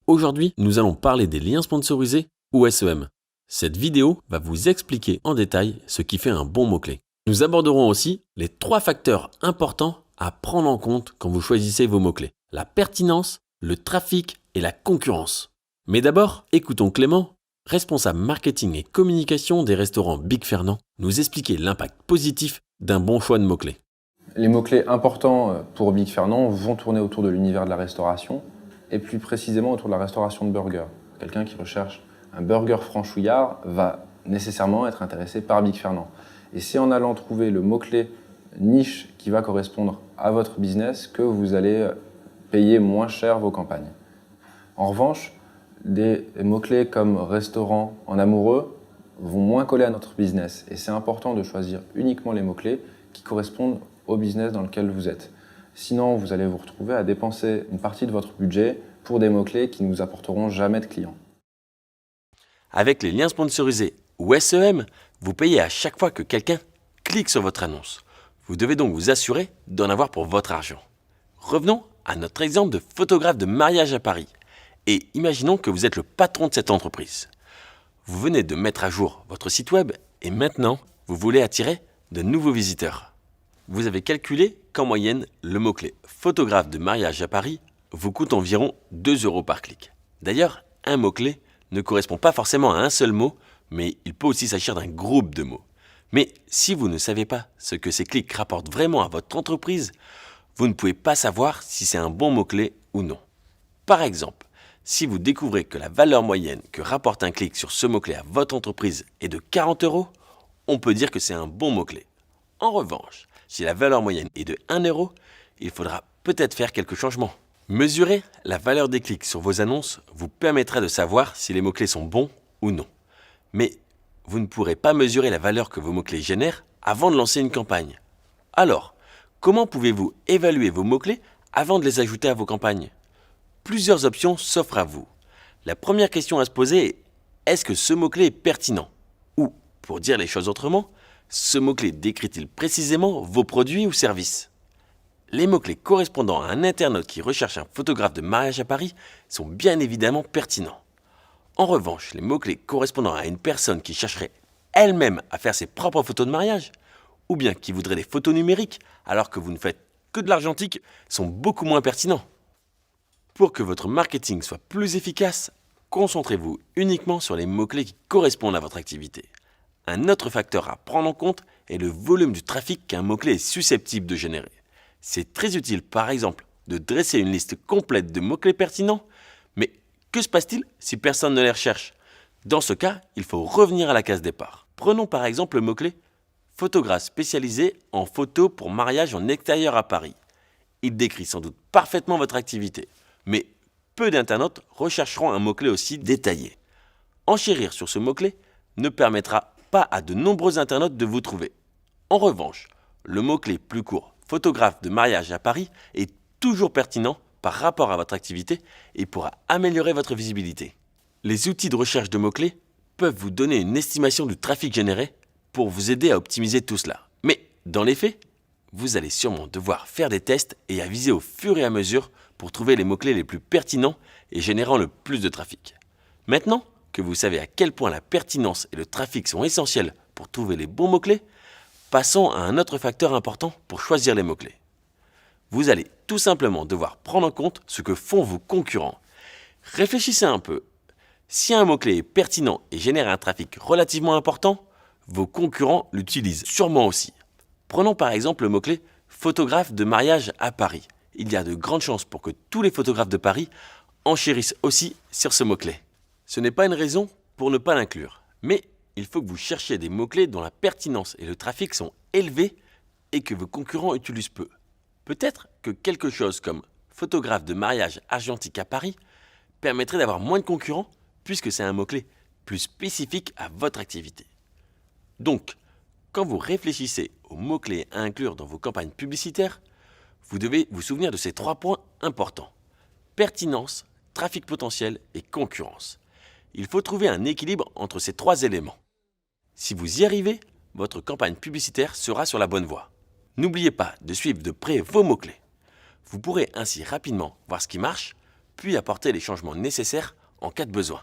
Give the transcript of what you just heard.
Aujourd'hui, nous allons parler des liens sponsorisés ou SEM. Cette vidéo va vous expliquer en détail ce qui fait un bon mot-clé. Nous aborderons aussi les 3 facteurs importants à prendre en compte quand vous choisissez vos mots-clés. La pertinence, le trafic et la concurrence. Mais d'abord, écoutons Clément, responsable marketing et communication des restaurants Big Fernand, nous expliquer l'impact positif d'un bon choix de mots-clés. Les mots-clés importants pour Big Fernand vont tourner autour de l'univers de la restauration et plus précisément autour de la restauration de burgers. Quelqu'un qui recherche un burger franchouillard va nécessairement être intéressé par Big Fernand. Et c'est en allant trouver le mot-clé niche qui va correspondre à votre business que vous allez payer moins cher vos campagnes. En revanche, des mots-clés comme restaurant en amoureux vont moins coller à notre business. Et c'est important de choisir uniquement les mots-clés qui correspondent au business dans lequel vous êtes. Sinon, vous allez vous retrouver à dépenser une partie de votre budget pour des mots-clés qui ne vous apporteront jamais de clients. Avec les liens sponsorisés ou SEM, vous payez à chaque fois que quelqu'un clique sur votre annonce. Vous devez donc vous assurer d'en avoir pour votre argent. Revenons à notre exemple de photographe de mariage à Paris. Et imaginons que vous êtes le patron de cette entreprise. Vous venez de mettre à jour votre site web et maintenant, vous voulez attirer de nouveaux visiteurs. Vous avez calculé qu'en moyenne, le mot-clé « photographe de mariage à Paris » vous coûte environ 2 € par clic. D'ailleurs, un mot-clé ne correspond pas forcément à un seul mot, mais il peut aussi s'agir d'un groupe de mots. Mais si vous ne savez pas ce que ces clics rapportent vraiment à votre entreprise, vous ne pouvez pas savoir si c'est un bon mot-clé ou non. Par exemple, si vous découvrez que la valeur moyenne que rapporte un clic sur ce mot-clé à votre entreprise est de 40 €, on peut dire que c'est un bon mot-clé. En revanche, si la valeur moyenne est de 1 €, il faudra peut-être faire quelques changements. Mesurer la valeur des clics sur vos annonces vous permettra de savoir si les mots-clés sont bons ou non. Mais vous ne pourrez pas mesurer la valeur que vos mots-clés génèrent avant de lancer une campagne. Alors, comment pouvez-vous évaluer vos mots-clés avant de les ajouter à vos campagnes ? Plusieurs options s'offrent à vous. La première question à se poser est « Est-ce que ce mot-clé est pertinent ?» Ou, pour dire les choses autrement, ce mot-clé décrit-il précisément vos produits ou services ? Les mots-clés correspondant à un internaute qui recherche un photographe de mariage à Paris sont bien évidemment pertinents. En revanche, les mots-clés correspondant à une personne qui chercherait elle-même à faire ses propres photos de mariage, ou bien qui voudrait des photos numériques alors que vous ne faites que de l'argentique, sont beaucoup moins pertinents. Pour que votre marketing soit plus efficace, concentrez-vous uniquement sur les mots-clés qui correspondent à votre activité. Un autre facteur à prendre en compte est le volume du trafic qu'un mot-clé est susceptible de générer. C'est très utile, par exemple, de dresser une liste complète de mots-clés pertinents, mais que se passe-t-il si personne ne les recherche ? Dans ce cas, il faut revenir à la case départ. Prenons par exemple le mot-clé « photographe spécialisé en photos pour mariage en extérieur à Paris ». Il décrit sans doute parfaitement votre activité, mais peu d'internautes rechercheront un mot-clé aussi détaillé. Enchérir sur ce mot-clé ne permettra pas à de nombreux internautes de vous trouver. En revanche, le mot-clé plus court « photographe de mariage à Paris » est toujours pertinent par rapport à votre activité et pourra améliorer votre visibilité. Les outils de recherche de mots-clés peuvent vous donner une estimation du trafic généré pour vous aider à optimiser tout cela. Mais dans les faits, vous allez sûrement devoir faire des tests et aviser au fur et à mesure pour trouver les mots-clés les plus pertinents et générant le plus de trafic. Maintenant que vous savez à quel point la pertinence et le trafic sont essentiels pour trouver les bons mots-clés, passons à un autre facteur important pour choisir les mots-clés. Vous allez tout simplement devoir prendre en compte ce que font vos concurrents. Réfléchissez un peu. Si un mot-clé est pertinent et génère un trafic relativement important, vos concurrents l'utilisent sûrement aussi. Prenons par exemple le mot-clé « photographe de mariage à Paris ». Il y a de grandes chances pour que tous les photographes de Paris enchérissent aussi sur ce mot-clé. Ce n'est pas une raison pour ne pas l'inclure, mais il faut que vous cherchiez des mots-clés dont la pertinence et le trafic sont élevés et que vos concurrents utilisent peu. Peut-être que quelque chose comme « photographe de mariage argentique à Paris » permettrait d'avoir moins de concurrents puisque c'est un mot-clé plus spécifique à votre activité. Donc, quand vous réfléchissez aux mots-clés à inclure dans vos campagnes publicitaires, vous devez vous souvenir de ces 3 points importants. Pertinence, trafic potentiel et concurrence. Il faut trouver un équilibre entre ces 3 éléments. Si vous y arrivez, votre campagne publicitaire sera sur la bonne voie. N'oubliez pas de suivre de près vos mots-clés. Vous pourrez ainsi rapidement voir ce qui marche, puis apporter les changements nécessaires en cas de besoin.